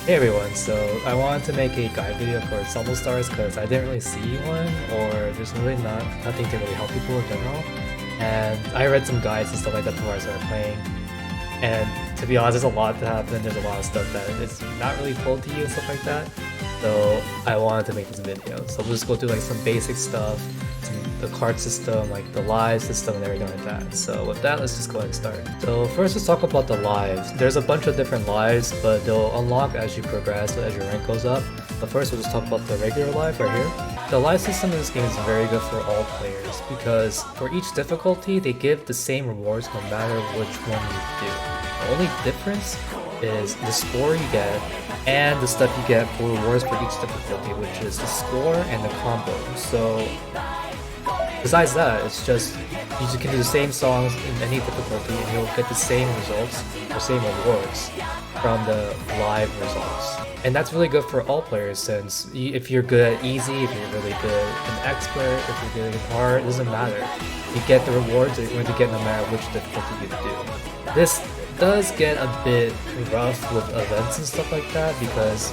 Hey everyone, so I wanted to make a guide video for Ensemble stars because I didn't really see one, or there's really nothing to really help people in general. And I read some guides and stuff like that before I started playing. And to be honest, there's a lot to happen. There's a lot of stuff that is not really told to you and stuff like that. So I wanted to make this video. So we'll just go through like some basic stuff, the card system, like the live system and everything like that. So with that, let's just go ahead and start. So first, let's talk about the lives. There's a bunch of different lives, but they'll unlock as you progress, as your rank goes up. But first, we'll just talk about the regular live right here. The live system in this game is very good for all players because for each difficulty, they give the same rewards no matter which one you do. The only difference is the score you get and the stuff you get for rewards for each difficulty, which is the score and the combo. So besides that, it's just you can do the same songs in any difficulty and you'll get the same results or same rewards from the live results. And that's really good for all players since if you're good at easy, if you're really good at expert, if you're good at hard, it doesn't matter. You get the rewards that you're going to get no matter which difficulty you do. This does get a bit rough with events and stuff like that because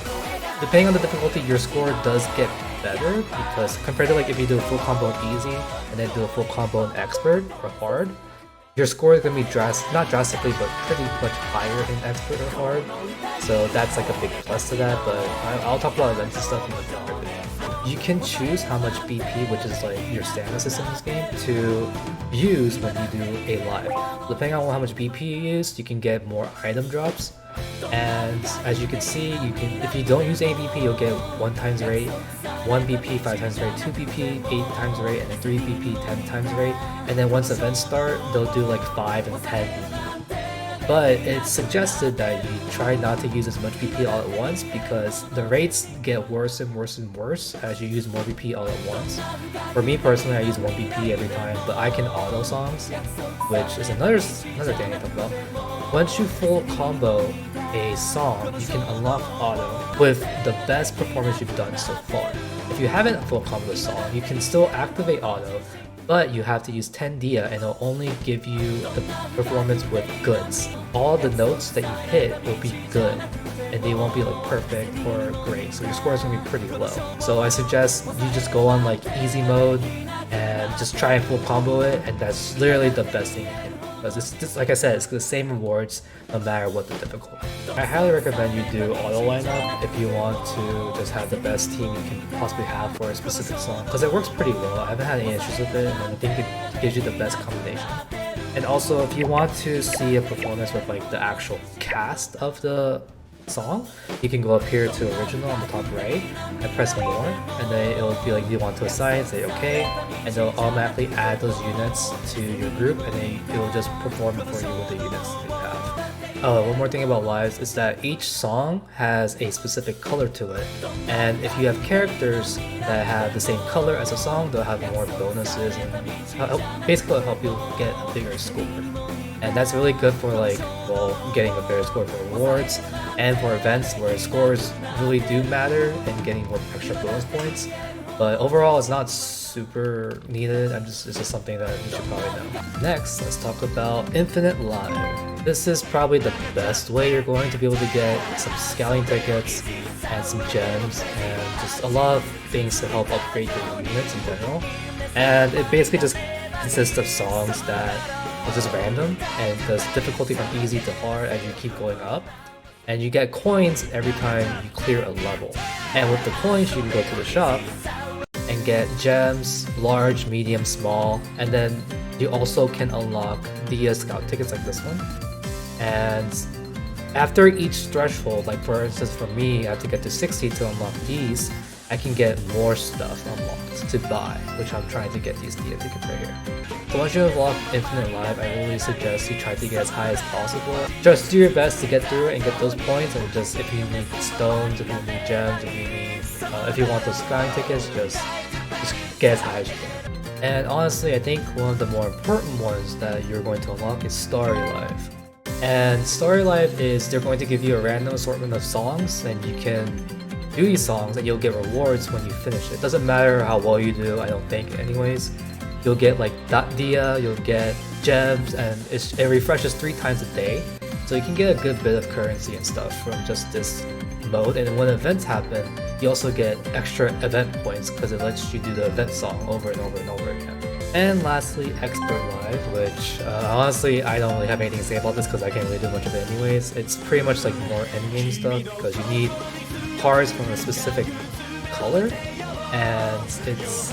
depending on the difficulty, your score does get better because compared to like if you do a full combo in easy and then do a full combo in expert or hard, your score is going to be not drastically, but pretty much higher in expert or hard. So that's like a big plus to that, but I'll talk about events and stuff in a different video. You can choose how much BP, which is like your stamina system in this game, to use when you do a live. Depending on how much BP you use, you can get more item drops. And as you can see, if you don't use any BP, you'll get 1 times rate, 1 BP 5 times rate, 2 BP 8 times rate, and then 3 BP 10 times rate. And then once events start, they'll do like 5 and 10 BP. But it's suggested that you try not to use as much BP all at once because the rates get worse and worse and worse as you use more BP all at once. For me personally, I use 1 BP every time, but I can auto songs, which is another thing I talk about. Once you full combo a song, you can unlock auto with the best performance you've done so far. If you haven't full combo a song, you can still activate auto, but you have to use 10 dia and it'll only give you the performance with goods. All the notes that you hit will be good and they won't be like perfect or great, so your score is going to be pretty low. So I suggest you just go on like easy mode and just try and full combo it, and that's literally the best thing you can do. Because it's just, like I said, it's the same rewards no matter what the difficulty. I highly recommend you do auto lineup if you want to just have the best team you can possibly have for a specific song, because it works pretty well. I haven't had any issues with it, and I think it gives you the best combination. And also, if you want to see a performance with like the actual cast of the song, you can go up here to original on the top right and press more, and then it'll be like you want to assign, say okay, and they'll automatically add those units to your group, and then it will just perform it for you with the units that you have. One more thing about lives is that each song has a specific color to it, and if you have characters that have the same color as a song, they'll have more bonuses and basically help you get a bigger score. And that's really good for like, well, getting a better score for rewards and for events where scores really do matter and getting more extra bonus points. But overall, it's not super needed. It's just something that you should probably know. Next, let's talk about Infinite Live. This is probably the best way you're going to be able to get some scouting tickets and some gems and just a lot of things to help upgrade your units in general. And it basically just consists of songs that are just random and does difficulty from easy to hard as you keep going up. And you get coins every time you clear a level. And with the coins, you can go to the shop and get gems, large, medium, small, and then you also can unlock the scout tickets like this one. And after each threshold, like for instance for me, I have to get to 60 to unlock these, I can get more stuff unlocked to buy, which I'm trying to get these Dia tickets right here. So once you unlock Infinite Live, I really suggest you try to get as high as possible. Just do your best to get through it and get those points, and just if you need stones, if you need gems, if you want those skyline tickets, just get as high as you can. And honestly, I think one of the more important ones that you're going to unlock is Starry Live. And Starry Live is they're going to give you a random assortment of songs, and you can do these songs and you'll get rewards when you finish it. Doesn't matter how well you do, I don't think anyways. You'll get like .dia, you'll get gems, and it refreshes 3 times a day. So you can get a good bit of currency and stuff from just this mode, and when events happen, you also get extra event points because it lets you do the event song over and over and over again. And lastly, Expert Live, which honestly I don't really have anything to say about this because I can't really do much of it anyways. It's pretty much like more endgame stuff because you need cards from a specific color, and it's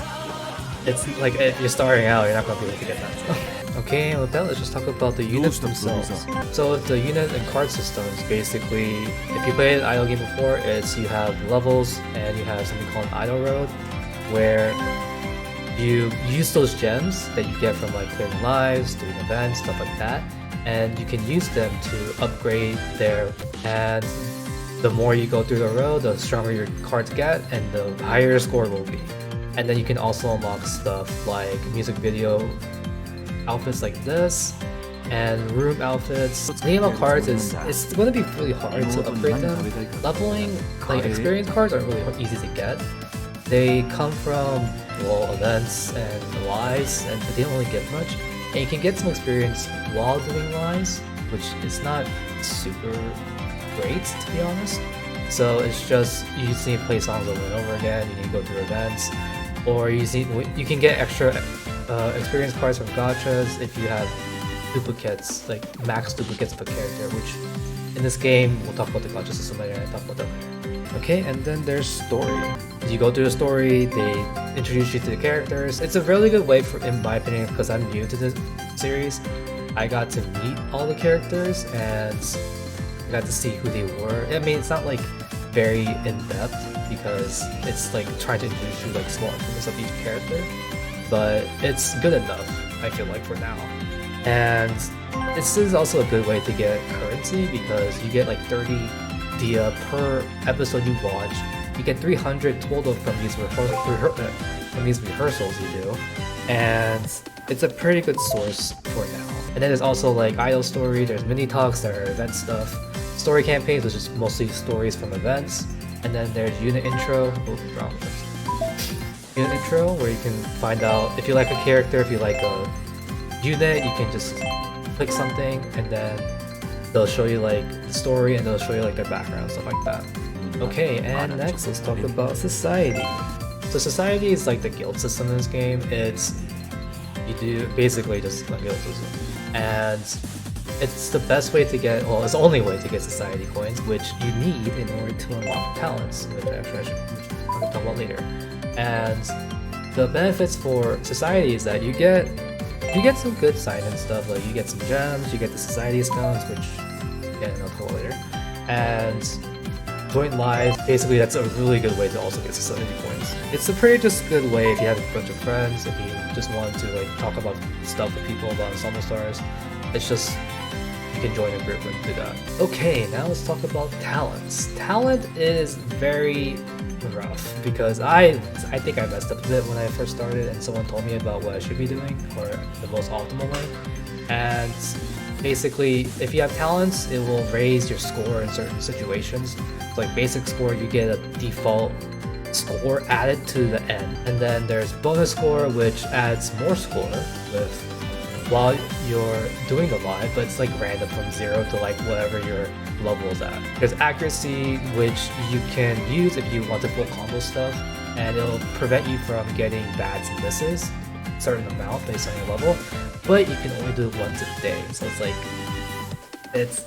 like if you're starting out, you're not gonna be able to get that stuff. Okay, and with that, let's just talk about the units themselves. So with the unit and card systems, basically, if you played an idle game before, you have levels and you have something called Idle Road, where you use those gems that you get from like clearing lives, doing events, stuff like that, and you can use them to upgrade and the more you go through the road, the stronger your cards get and the higher your score will be. And then you can also unlock stuff like music video outfits like this and room outfits. The thing about cards is it's going to be really hard to upgrade them. Leveling, like experience cards aren't really easy to get. They come from, well, events and lives, and they don't really give much. And you can get some experience while doing lives, which is not super great, to be honest. So it's just, you just need to play songs over and over again, you need to go through events, or you can get extra experience cards from gachas if you have duplicates, like max duplicates of a character, which in this game, we'll talk about the gacha system later, and talk about that later. Okay, and then there's story. You go through the story, they introduce you to the characters. It's a really good way, in my opinion, because I'm new to this series. I got to meet all the characters and I got to see who they were. I mean, it's not like very in-depth because it's like trying to introduce you like small improvements of each character, but it's good enough, I feel like, for now. And this is also a good way to get currency because you get like 30 dia per episode you watch. You get 300 total from these rehearsals you do, and it's a pretty good source for now. And then there's also like idle story, there's mini talks, there are event stuff, story campaigns, which is mostly stories from events, and then there's unit intro. Unit intro, where you can find out if you like a character, if you like a unit, you can just click something and then they'll show you like the story and they'll show you like their background, stuff like that. Okay, and next let's talk about society. So society is like the guild system in this game. You do basically just a guild system, and it's the best way to get, well, it's the only way to get society coins, which you need in order to unlock talents, which I can talk about later. And the benefits for society is that you get some good sign-in stuff, like you get some gems, you get the society stones, which again I'll talk about later, and join live. Basically, that's a really good way to also get society points. It's a pretty just good way if you have a bunch of friends, if you just want to like talk about stuff with people about Ensemble Stars. It's just, you can join a group and do that. Okay, now let's talk about talents. Talent is very rough because I think I messed up a bit when I first started and someone told me about what I should be doing or the most optimal way. And basically, if you have talents, it will raise your score in certain situations. So like basic score, you get a default score added to the end, and then there's bonus score, which adds more score while you're doing the live, but it's like random from 0 to like whatever your level is at. There's accuracy, which you can use if you want to full combo stuff, and it'll prevent you from getting bads and misses, a certain amount based on your level, but you can only do it once a day, so it's like it's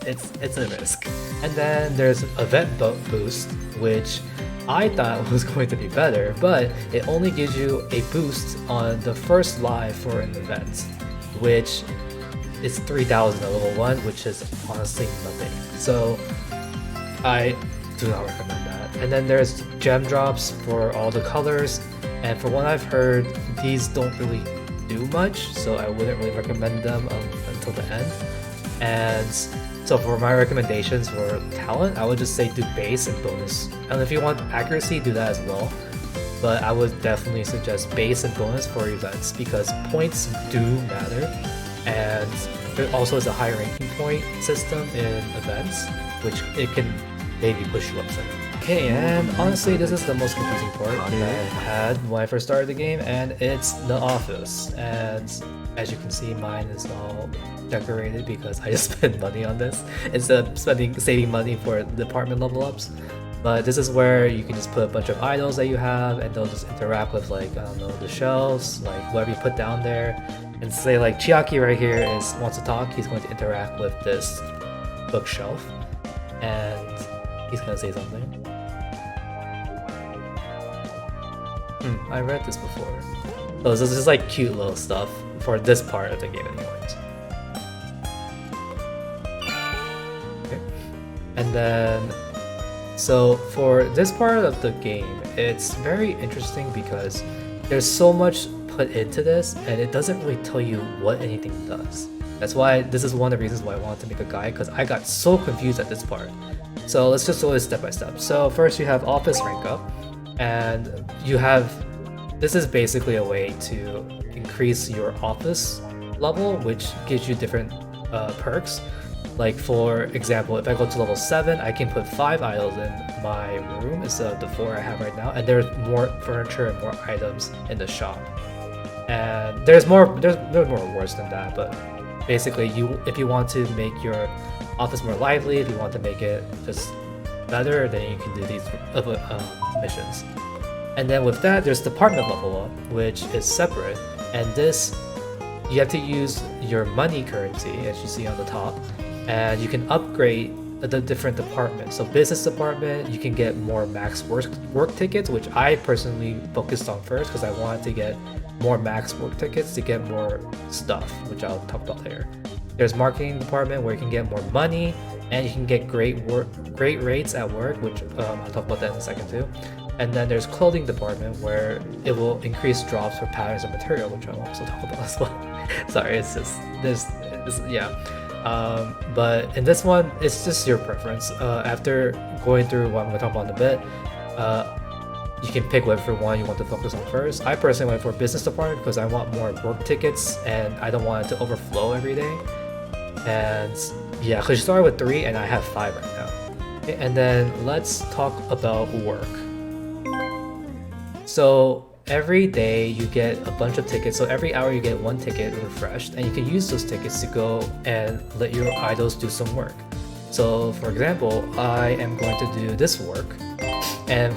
a risk. And then there's event boost, which I thought was going to be better, but it only gives you a boost on the first live for an event, which is 3,000 at level 1, which is honestly nothing. So I do not recommend that. And then there's gem drops for all the colors, and from what I've heard, these don't really do much, so I wouldn't really recommend them until the end. And so for my recommendations for talent, I would just say do base and bonus. And if you want accuracy, do that as well. But I would definitely suggest base and bonus for events because points do matter, and there also is a high ranking point system in events, which it can maybe push you up some. Okay, and honestly, this is the most confusing part that I had when I first started the game, and it's the office. And as you can see, mine is all decorated because I just spent money on this instead of saving money for department level ups. But this is where you can just put a bunch of idols that you have, and they'll just interact with like, I don't know, the shelves, like whatever you put down there. And say like Chiaki right here wants to talk, he's going to interact with this bookshelf, and he's gonna say something. I read this before. So this is like cute little stuff for this part of the game anyways. Okay. And then, so for this part of the game, it's very interesting because there's so much put into this and it doesn't really tell you what anything does. That's why this is one of the reasons why I wanted to make a guide, because I got so confused at this part. So let's just go this step by step. So first you have office rank up, and you have, this is basically a way to increase your office level, which gives you different perks. Like for example, if I go to level 7, I can put 5 idols in my room instead of the 4 I have right now, and there's more furniture and more items in the shop. And there's more rewards than that, but basically if you want to make your office more lively, if you want to make it just better, then you can do these missions. And then with that, there's department level up, which is separate, and this you have to use your money currency, as you see on the top, and you can upgrade the different departments. So business department, you can get more max work tickets, which I personally focused on first because I wanted to get more max work tickets to get more stuff, which I'll talk about later. There's marketing department where you can get more money and you can get great rates at work, which I'll talk about that in a second too. And then there's clothing department where it will increase drops for patterns of material, which I'll also talk about as well. Sorry, it's just this yeah. But in this one, it's just your preference. After going through what I'm going to talk about in a bit, you can pick whatever one you want to focus on first. I personally went for business department because I want more work tickets and I don't want it to overflow every day. And yeah, because you started with 3 and I have 5 right now. Okay, and then let's talk about work. So every day you get a bunch of tickets, so every hour you get 1 ticket refreshed, and you can use those tickets to go and let your idols do some work. So for example, I am going to do this work, and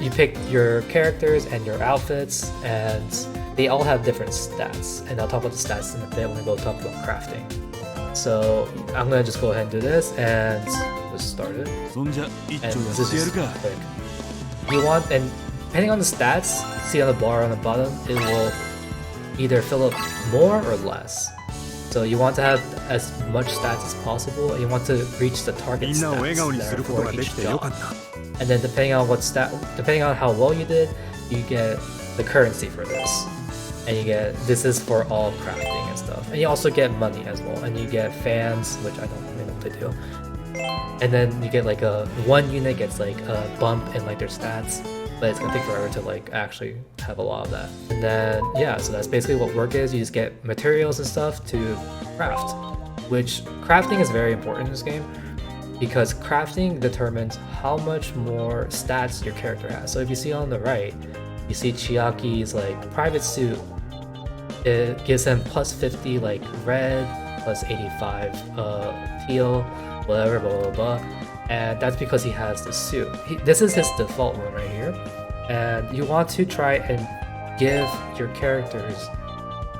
you pick your characters and your outfits, and they all have different stats, and I'll talk about the stats in a bit when we go talk about crafting. So I'm gonna just go ahead and do this, and let's start it. And this is just quick. You want, and depending on the stats, see on the bar on the bottom, it will either fill up more or less. So you want to have as much stats as possible, and you want to reach the target stats for each job. And then depending on how well you did, you get the currency for this. And you get, this is for all crafting and stuff. And you also get money as well, and you get fans, which I don't really know what they do. And then you get like one unit gets like a bump in like their stats, but it's gonna take forever to like actually have a lot of that. And then yeah, so that's basically what work is. You just get materials and stuff to craft, which crafting is very important in this game because crafting determines how much more stats your character has. So if you see on the right, you see Chiaki's like private suit, it gives him plus 50 like red, plus 85 teal, whatever, blah blah blah. And that's because he has the suit. This is his default one right here. And you want to try and give your characters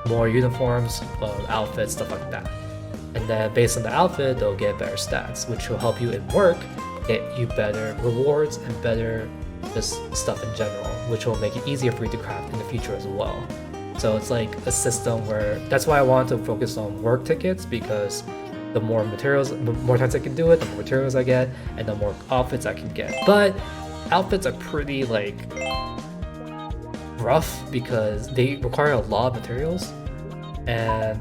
more uniforms, outfits, stuff like that. And then based on the outfit, they'll get better stats, which will help you in work, get you better rewards and better just stuff in general, which will make it easier for you to craft in the future as well. So it's like a system where, that's why I wanted to focus on work tickets, because the more materials, the more times I can do it, the more materials I get, and the more outfits I can get. But outfits are pretty like rough because they require a lot of materials, and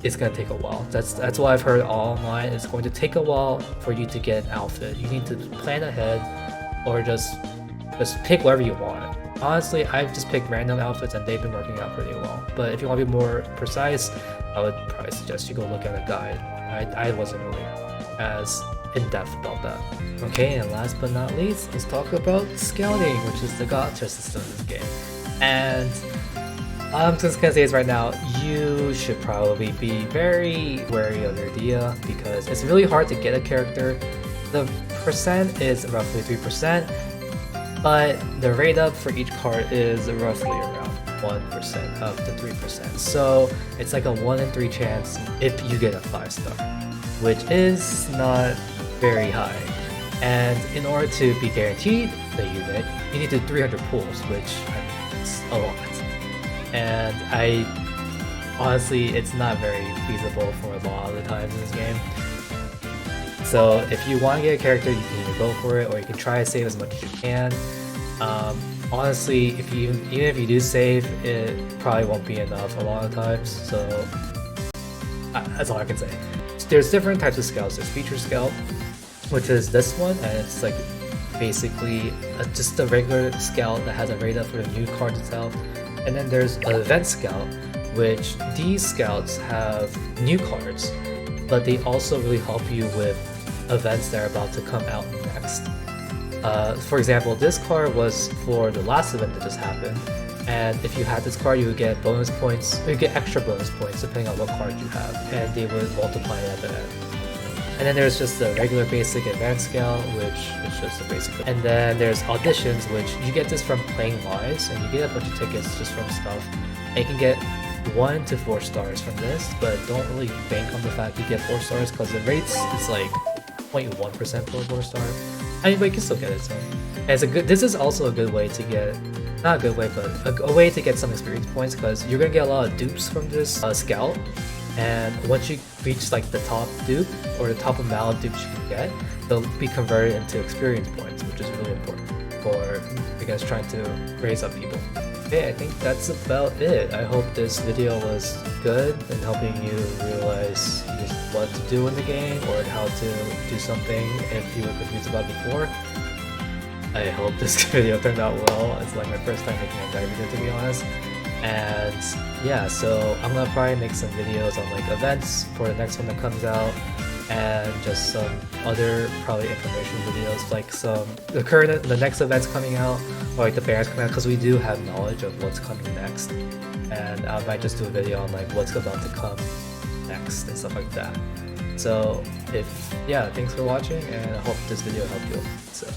it's gonna take a while. That's why I've heard online. It's going to take a while for you to get an outfit. You need to plan ahead, or just pick whatever you want. Honestly, I've just picked random outfits and they've been working out pretty well. But if you want to be more precise, I would probably suggest you go look at a guide. I wasn't really as in-depth about that. Okay, and last but not least, let's talk about scouting, which is the gacha system in this game. And I'm just gonna say this right now, you should probably be very wary of your Dia, because it's really hard to get a character the percent is roughly 3%, but the rate up for each card is roughly around 1% of the 3%. So it's like a 1 in 3 chance if you get a 5-star, which is not very high. And in order to be guaranteed the unit, you need to do 300 pulls, which is a lot. And honestly, it's not very feasible for a lot of the times in this game. So if you want to get a character, you can either go for it, or you can try to save as much as you can. Honestly, even if you do save, it probably won't be enough a lot of times. So that's all I can say. There's different types of scouts. There's feature scout, which is this one, and it's like basically just a regular scout that has a rate up for the new card itself. And then there's an event scout, which these scouts have new cards, but they also really help you with events that are about to come out next. For example, this card was for the last event that just happened, and if you had this card, you would get bonus points, or you get extra bonus points depending on what card you have, and they would multiply at the end. And then there's just the regular basic advanced scout, which is just the basic. And then there's auditions, which you get this from playing lives, and you get a bunch of tickets just from stuff. And you can get 1 to 4 stars from this, but don't really bank on the fact you get 4 stars because the rates is like 0.1% for a 4-star. I mean, but you can still get it. So, and it's a good. This is also a good way to get, not a good way, but a way to get some experience points, because you're gonna get a lot of dupes from this scout. And once you reach like the top dupe, or the top amount of dupes you can get, they'll be converted into experience points, which is really important for you guys trying to raise up people. Okay, I think that's about it. I hope this video was good in helping you realize just what to do in the game, or how to do something if you were confused about it before. I hope this video turned out well. It's like my first time making a guide video, to be honest. And yeah, so I'm gonna probably make some videos on like events for the next one that comes out, and just some other probably information videos, like the next events coming out, or like the banners coming out, because we do have knowledge of what's coming next. And I might just do a video on like what's about to come next and stuff like that. So thanks for watching, and I hope this video helped you. So